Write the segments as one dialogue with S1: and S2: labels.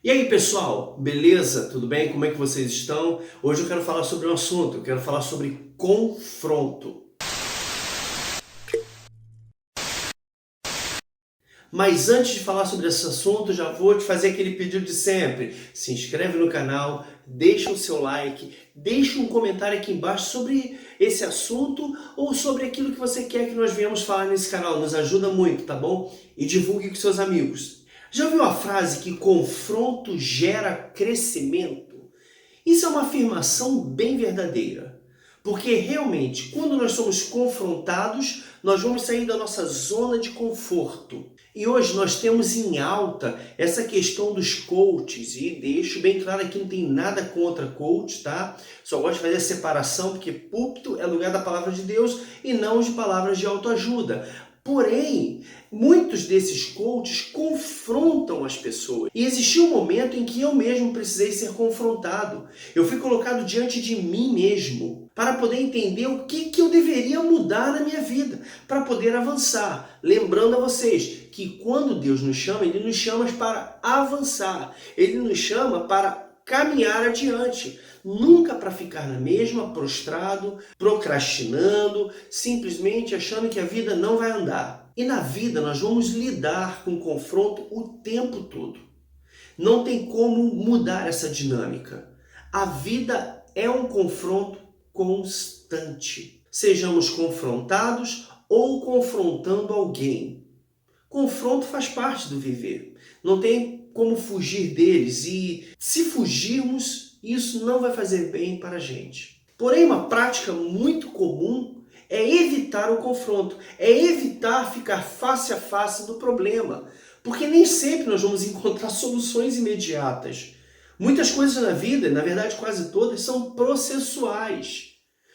S1: E aí pessoal, beleza? Tudo bem? Como é que vocês estão? Hoje eu quero falar sobre um assunto, eu quero falar sobre confronto. Mas antes de falar sobre esse assunto, já vou te fazer aquele pedido de sempre. Se inscreve no canal, deixa o seu like, deixa um comentário aqui embaixo sobre esse assunto ou sobre aquilo que você quer que nós venhamos falar nesse canal. Nos ajuda muito, tá bom? E divulgue com seus amigos. Já ouviu a frase que confronto gera crescimento? Isso é uma afirmação bem verdadeira. Porque realmente, quando nós somos confrontados, nós vamos sair da nossa zona de conforto. E hoje nós temos em alta essa questão dos coaches, e deixo bem claro que não tem nada contra coach, tá? Só gosto de fazer a separação porque púlpito é lugar da palavra de Deus e não de palavras de autoajuda. Porém, muitos desses coaches confrontam as pessoas. E existiu um momento em que eu mesmo precisei ser confrontado. Eu fui colocado diante de mim mesmo para poder entender o que eu deveria mudar na minha vida, para poder avançar. Lembrando a vocês que quando Deus nos chama, Ele nos chama para avançar. Ele nos chama para caminhar adiante. Nunca para ficar na mesma, prostrado, procrastinando, simplesmente achando que a vida não vai andar. E na vida nós vamos lidar com confronto o tempo todo. Não tem como mudar essa dinâmica. A vida é um confronto constante. Sejamos confrontados ou confrontando alguém. Confronto faz parte do viver. Não tem como fugir deles e se fugirmos, isso não vai fazer bem para a gente. Porém, uma prática muito comum é evitar o confronto, é evitar ficar face a face do problema, porque nem sempre nós vamos encontrar soluções imediatas. Muitas coisas na vida, na verdade quase todas, são processuais.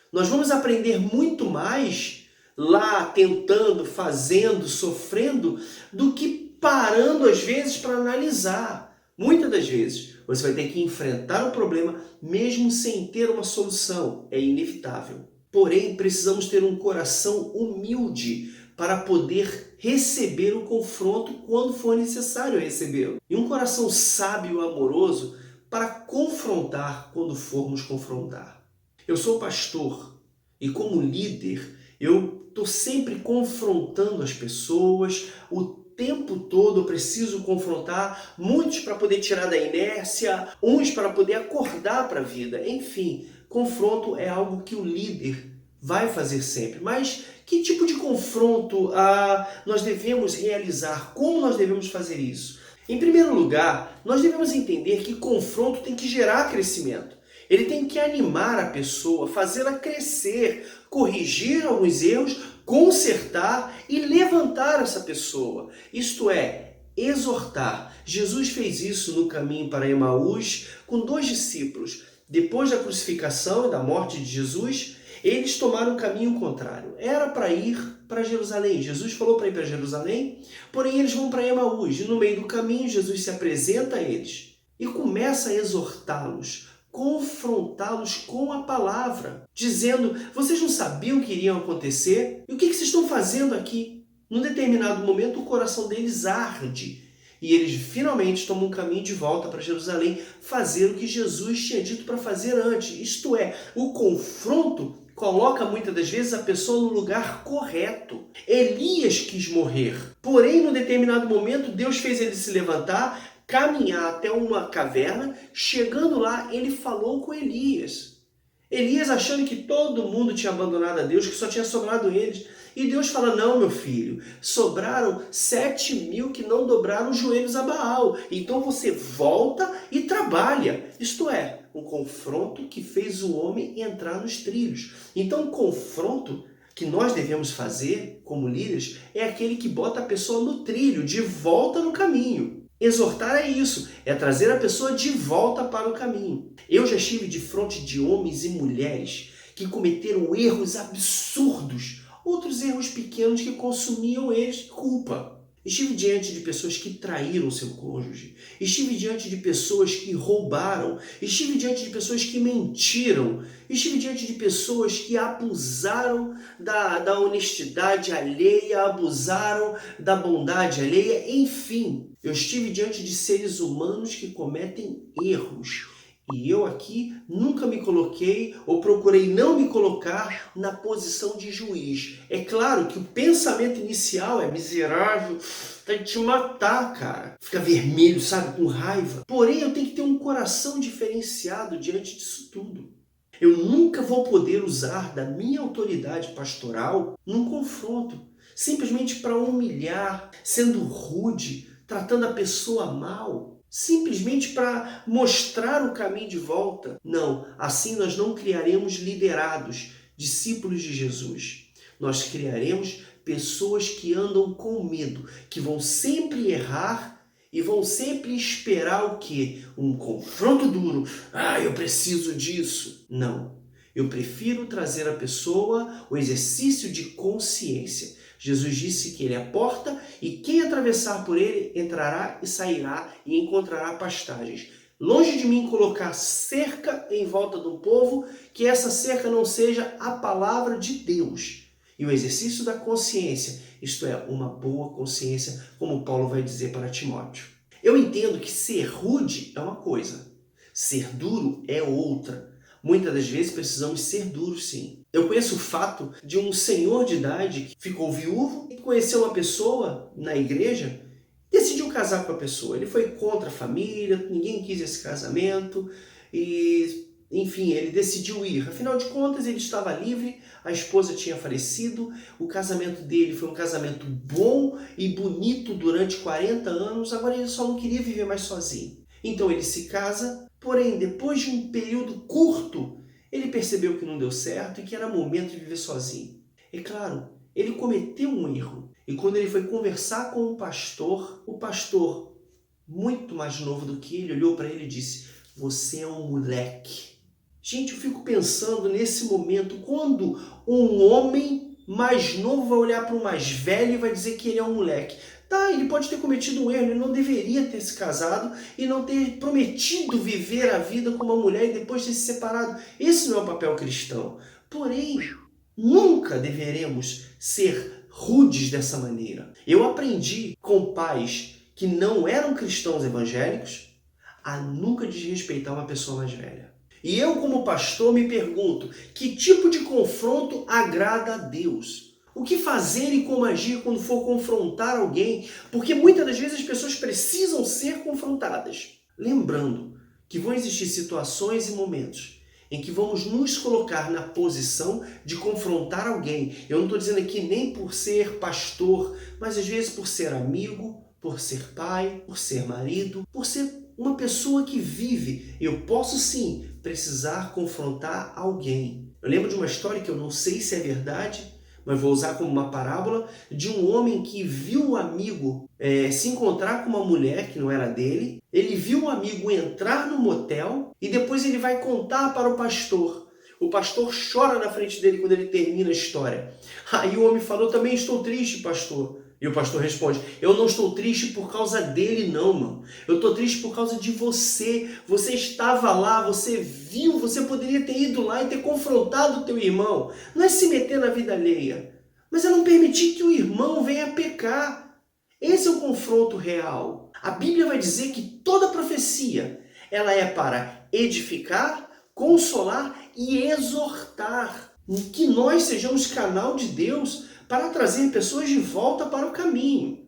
S1: Nós vamos aprender muito mais lá tentando, fazendo, sofrendo, do que parando às vezes para analisar. Muitas das vezes você vai ter que enfrentar o problema mesmo sem ter uma solução. É inevitável. Porém, precisamos ter um coração humilde para poder receber o confronto quando for necessário recebê-lo. E um coração sábio e amoroso para confrontar quando formos confrontar. Eu sou pastor e como líder eu estou sempre confrontando as pessoas, o tempo todo eu preciso confrontar, muitos para poder tirar da inércia, uns para poder acordar para a vida. Enfim, confronto é algo que o líder vai fazer sempre. Mas que tipo de confronto nós devemos realizar? Como nós devemos fazer isso? Em primeiro lugar, nós devemos entender que confronto tem que gerar crescimento. Ele tem que animar a pessoa, fazê-la crescer, corrigir alguns erros, consertar e levantar essa pessoa. Isto é, exortar. Jesus fez isso no caminho para Emaús com 2 discípulos. Depois da crucificação e da morte de Jesus, eles tomaram um caminho contrário. Era para ir para Jerusalém. Jesus falou para ir para Jerusalém, porém eles vão para Emaús. E no meio do caminho, Jesus se apresenta a eles e começa a exortá-los, confrontá-los com a palavra, dizendo, vocês não sabiam o que iria acontecer? E o que vocês estão fazendo aqui? Num determinado momento, o coração deles arde. E eles finalmente tomam um caminho de volta para Jerusalém, fazer o que Jesus tinha dito para fazer antes. Isto é, o confronto coloca muitas das vezes a pessoa no lugar correto. Elias quis morrer, porém, num determinado momento, Deus fez ele se levantar, caminhar até uma caverna. Chegando lá, ele falou com Elias. Elias achando que todo mundo tinha abandonado a Deus, que só tinha sobrado eles. E Deus fala, não, meu filho, sobraram 7.000 que não dobraram os joelhos a Baal. Então você volta e trabalha. Isto é, um confronto que fez o homem entrar nos trilhos. Então o confronto que nós devemos fazer como líderes é aquele que bota a pessoa no trilho, de volta no caminho. Exortar é isso, é trazer a pessoa de volta para o caminho. Eu já estive de frente de homens e mulheres que cometeram erros absurdos, outros erros pequenos que consumiam eles de culpa. Estive diante de pessoas que traíram seu cônjuge. Estive diante de pessoas que roubaram. Estive diante de pessoas que mentiram. Estive diante de pessoas que abusaram da honestidade alheia, abusaram da bondade alheia. Enfim, eu estive diante de seres humanos que cometem erros. E eu aqui nunca me coloquei ou procurei não me colocar na posição de juiz. É claro que o pensamento inicial é miserável, tem que te matar, cara. Fica vermelho, sabe, com raiva. Porém, eu tenho que ter um coração diferenciado diante disso tudo. Eu nunca vou poder usar da minha autoridade pastoral num confronto, simplesmente para humilhar, sendo rude, tratando a pessoa mal. Simplesmente para mostrar o caminho de volta. Não, assim nós não criaremos liderados, discípulos de Jesus. Nós criaremos pessoas que andam com medo, que vão sempre errar e vão sempre esperar o quê? Um confronto duro. Ah, eu preciso disso. Não. Eu prefiro trazer à pessoa o exercício de consciência. Jesus disse que ele é a porta e quem atravessar por ele entrará e sairá e encontrará pastagens. Longe de mim colocar cerca em volta do povo, que essa cerca não seja a palavra de Deus. E o exercício da consciência, isto é, uma boa consciência, como Paulo vai dizer para Timóteo. Eu entendo que ser rude é uma coisa, ser duro é outra. Muitas das vezes precisamos ser duros, sim. Eu conheço o fato de um senhor de idade que ficou viúvo e conheceu uma pessoa na igreja, decidiu casar com a pessoa. Ele foi contra a família, ninguém quis esse casamento e, enfim, ele decidiu ir. Afinal de contas, ele estava livre, a esposa tinha falecido, o casamento dele foi um casamento bom e bonito durante 40 anos, agora ele só não queria viver mais sozinho. Então ele se casa, porém, depois de um período curto, ele percebeu que não deu certo e que era momento de viver sozinho. É claro, ele cometeu um erro. E quando ele foi conversar com o pastor, muito mais novo do que ele, olhou para ele e disse: "Você é um moleque." Gente, eu fico pensando nesse momento, quando um homem mais novo vai olhar para o mais velho e vai dizer que ele é um moleque. Tá, ele pode ter cometido um erro, ele não deveria ter se casado e não ter prometido viver a vida com uma mulher e depois ter se separado. Esse não é o papel cristão. Porém, nunca deveremos ser rudes dessa maneira. Eu aprendi com pais que não eram cristãos evangélicos a nunca desrespeitar uma pessoa mais velha. E eu, como pastor, me pergunto, que tipo de confronto agrada a Deus? O que fazer e como agir quando for confrontar alguém? Porque muitas das vezes as pessoas precisam ser confrontadas. Lembrando que vão existir situações e momentos em que vamos nos colocar na posição de confrontar alguém. Eu não estou dizendo aqui nem por ser pastor, mas às vezes por ser amigo, por ser pai, por ser marido, por ser uma pessoa que vive. Eu posso sim precisar confrontar alguém. Eu lembro de uma história que eu não sei se é verdade, mas vou usar como uma parábola, de um homem que viu um amigo se encontrar com uma mulher que não era dele. Ele viu o amigo entrar no motel e depois ele vai contar para o pastor. O pastor chora na frente dele quando ele termina a história. Aí o homem falou: "Também estou triste, pastor." E o pastor responde: "Eu não estou triste por causa dele, não, mano. Eu estou triste por causa de você. Você estava lá, você viu, você poderia ter ido lá e ter confrontado o teu irmão. Não é se meter na vida alheia, mas é não permitir que o irmão venha pecar. Esse é o confronto real. A Bíblia vai dizer que toda profecia, ela é para edificar, consolar e exortar. Que nós sejamos canal de Deus para trazer pessoas de volta para o caminho.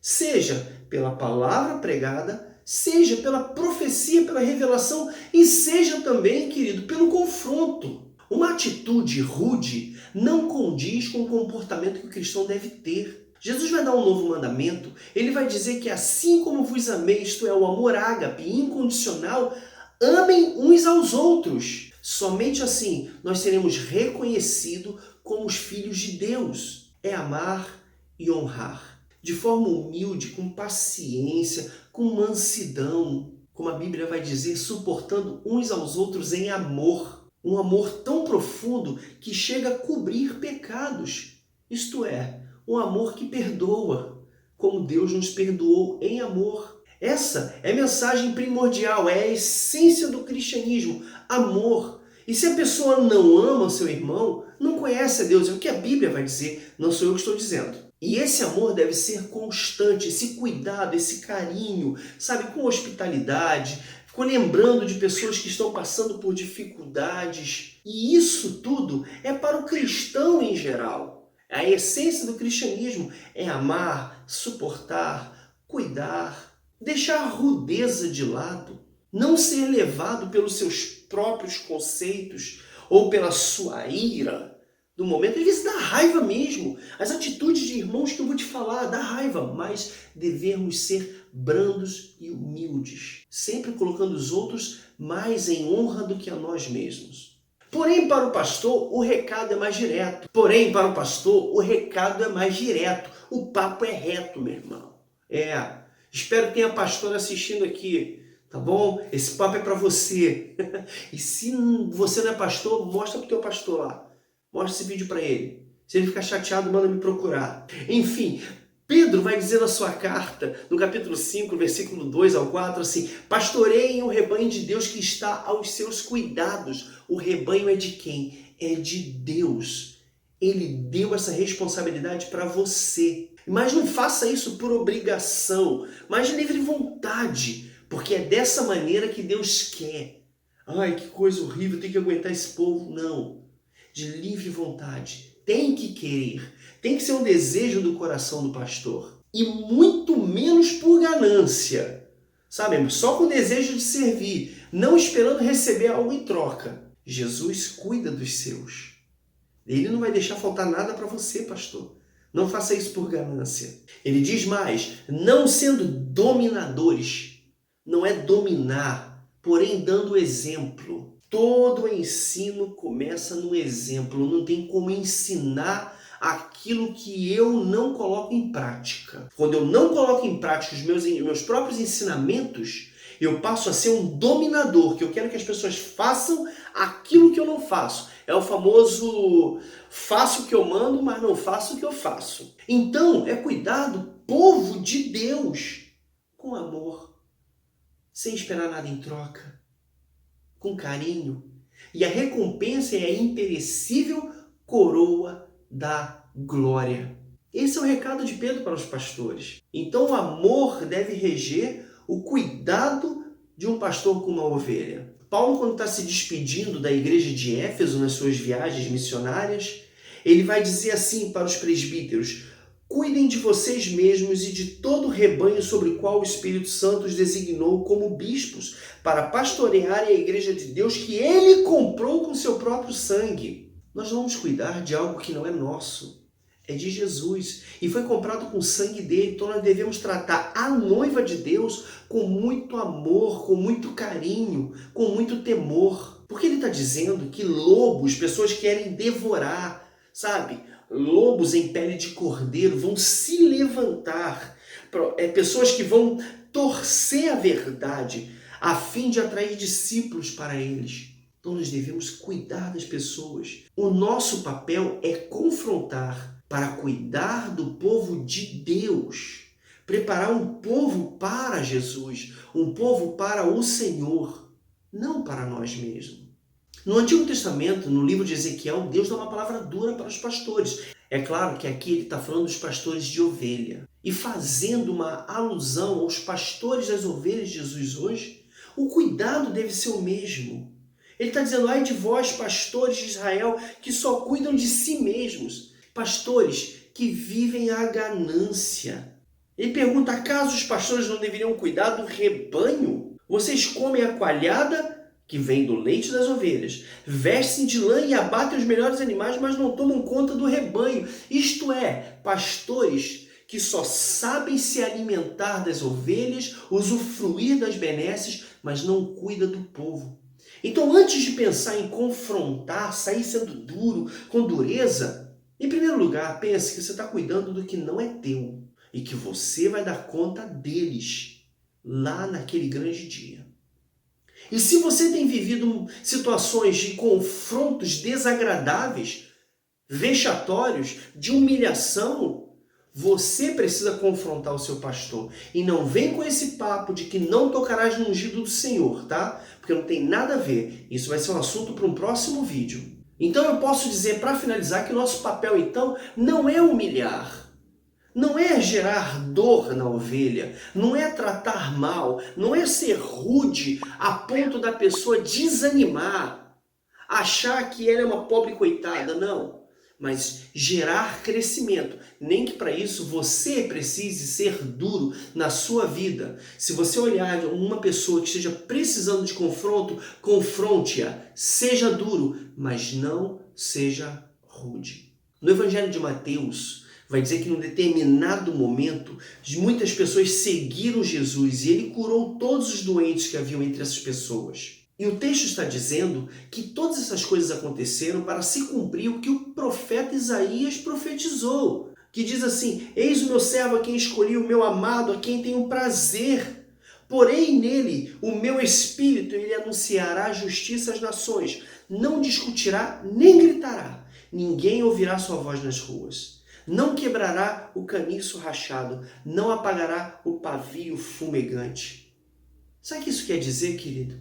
S1: Seja pela palavra pregada, seja pela profecia, pela revelação e seja também, querido, pelo confronto. Uma atitude rude não condiz com o comportamento que o cristão deve ter. Jesus vai dar um novo mandamento, ele vai dizer que assim como vos amei, isto é, o amor ágape, incondicional, amem uns aos outros. Somente assim nós seremos reconhecidos como os filhos de Deus. É amar e honrar. De forma humilde, com paciência, com mansidão. Como a Bíblia vai dizer, suportando uns aos outros em amor. Um amor tão profundo que chega a cobrir pecados. Isto é, um amor que perdoa. como Deus nos perdoou em amor. Essa é a mensagem primordial, é a essência do cristianismo, amor. E se a pessoa não ama o seu irmão, não conhece a Deus, é o que a Bíblia vai dizer, não sou eu que estou dizendo. E esse amor deve ser constante, esse cuidado, esse carinho, sabe, com hospitalidade, ficou lembrando de pessoas que estão passando por dificuldades. E isso tudo é para o cristão em geral. A essência do cristianismo é amar, suportar, cuidar, deixar a rudeza de lado, não ser levado pelos seus próprios conceitos ou pela sua ira do momento. Às vezes dá raiva mesmo. As atitudes de irmãos que eu vou te falar, dá raiva, mas devemos ser brandos e humildes, sempre colocando os outros mais em honra do que a nós mesmos. Porém, para o pastor, o recado é mais direto. O papo é reto, meu irmão. Espero que tenha pastor assistindo aqui, tá bom? Esse papo é para você. E se você não é pastor, mostra pro teu pastor lá. Mostra esse vídeo para ele. Se ele ficar chateado, manda me procurar. Enfim, Pedro vai dizer na sua carta, no capítulo 5, versículo 2 ao 4, assim: pastoreiem o rebanho de Deus que está aos seus cuidados. O rebanho é de quem? É de Deus. Ele deu essa responsabilidade para você. Mas não faça isso por obrigação, mas de livre vontade, porque é dessa maneira que Deus quer. Ai, que coisa horrível, tem que aguentar esse povo. Não. De livre vontade. Tem que querer. Tem que ser um desejo do coração do pastor. E muito menos por ganância. Sabe? Só com o desejo de servir, não esperando receber algo em troca. Jesus cuida dos seus. Ele não vai deixar faltar nada para você, pastor. Não faça isso por ganância. Ele diz mais, não sendo dominadores. Não é dominar, porém dando exemplo. Todo ensino começa no exemplo. Não tem como ensinar aquilo que eu não coloco em prática. Quando eu não coloco em prática os meus próprios ensinamentos, eu passo a ser um dominador, que eu quero que as pessoas façam aquilo que eu não faço. É o famoso faço o que eu mando, mas não faço o que eu faço. Então, é cuidado, povo de Deus, com amor, sem esperar nada em troca, com carinho. E a recompensa é a imperecível coroa da glória. Esse é o recado de Pedro para os pastores. Então o amor deve reger o cuidado de um pastor com uma ovelha. Paulo, quando está se despedindo da igreja de Éfeso nas suas viagens missionárias, ele vai dizer assim para os presbíteros: cuidem de vocês mesmos e de todo o rebanho sobre o qual o Espírito Santo os designou como bispos, para pastorearem a igreja de Deus que ele comprou com seu próprio sangue. Nós vamos cuidar de algo que não é nosso, é de Jesus, e foi comprado com o sangue dele. Então nós devemos tratar a noiva de Deus com muito amor, com muito carinho, com muito temor. Porque ele está dizendo que lobos, pessoas que querem devorar, sabe? Lobos em pele de cordeiro vão se levantar. Pessoas que vão torcer a verdade a fim de atrair discípulos para eles. Então nós devemos cuidar das pessoas. O nosso papel é confrontar para cuidar do povo de Deus. Preparar um povo para Jesus, um povo para o Senhor, não para nós mesmos. No Antigo Testamento, no livro de Ezequiel, Deus dá uma palavra dura para os pastores. É claro que aqui ele está falando dos pastores de ovelha. E fazendo uma alusão aos pastores das ovelhas de Jesus hoje, o cuidado deve ser o mesmo. Ele está dizendo: ai de vós, pastores de Israel, que só cuidam de si mesmos. Pastores que vivem a ganância. Ele pergunta: acaso os pastores não deveriam cuidar do rebanho? Vocês comem a coalhada que vem do leite das ovelhas, vestem de lã e abatem os melhores animais, mas não tomam conta do rebanho. Isto é, pastores que só sabem se alimentar das ovelhas, usufruir das benesses, mas não cuidam do povo. Então, antes de pensar em confrontar, sair sendo duro, com dureza, em primeiro lugar, pense que você está cuidando do que não é teu e que você vai dar conta deles lá naquele grande dia. E se você tem vivido situações de confrontos desagradáveis, vexatórios, de humilhação, Você precisa confrontar o seu pastor. E não vem com esse papo de que não tocarás no ungido do Senhor, tá? Porque não tem nada a ver. Isso vai ser um assunto para um próximo vídeo. Então eu posso dizer, para finalizar, que o nosso papel, então, não é humilhar. Não é gerar dor na ovelha, não é tratar mal, não é ser rude a ponto da pessoa desanimar, achar que ela é uma pobre coitada, não. Mas gerar crescimento, nem que para isso você precise ser duro na sua vida. Se você olhar uma pessoa que esteja precisando de confronto, confronte-a, seja duro, mas não seja rude. No Evangelho de Mateus, vai dizer que num determinado momento, muitas pessoas seguiram Jesus e ele curou todos os doentes que haviam entre essas pessoas. E o texto está dizendo que todas essas coisas aconteceram para se cumprir o que o profeta Isaías profetizou, que diz assim: eis o meu servo a quem escolhi, o meu amado a quem tenho prazer. Porém nele, o meu espírito, ele anunciará justiça às nações, não discutirá nem gritará, ninguém ouvirá sua voz nas ruas. Não quebrará o caniço rachado, não apagará o pavio fumegante. Sabe o que isso quer dizer, querido?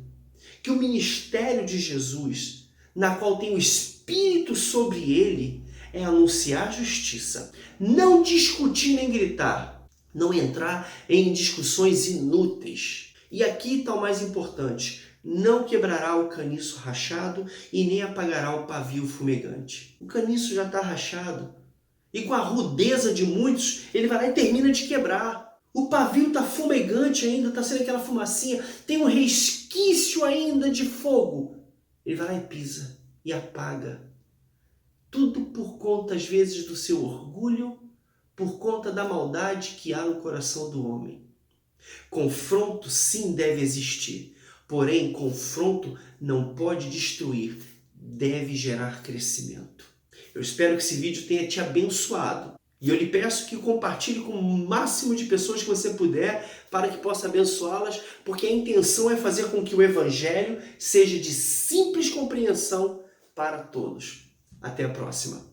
S1: Que o ministério de Jesus, na qual tem o Espírito sobre ele, é anunciar justiça, não discutir nem gritar, não entrar em discussões inúteis. E aqui está o mais importante: não quebrará o caniço rachado e nem apagará o pavio fumegante. O caniço já está rachado. E com a rudeza de muitos, ele vai lá e termina de quebrar. O pavio está fumegante ainda, está sendo aquela fumacinha, tem um resquício ainda de fogo. Ele vai lá e pisa e apaga. Tudo por conta, às vezes, do seu orgulho, por conta da maldade que há no coração do homem. Confronto, sim, deve existir. Porém, confronto não pode destruir, deve gerar crescimento. Eu espero que esse vídeo tenha te abençoado. E eu lhe peço que compartilhe com o máximo de pessoas que você puder para que possa abençoá-las, porque a intenção é fazer com que o Evangelho seja de simples compreensão para todos. Até a próxima.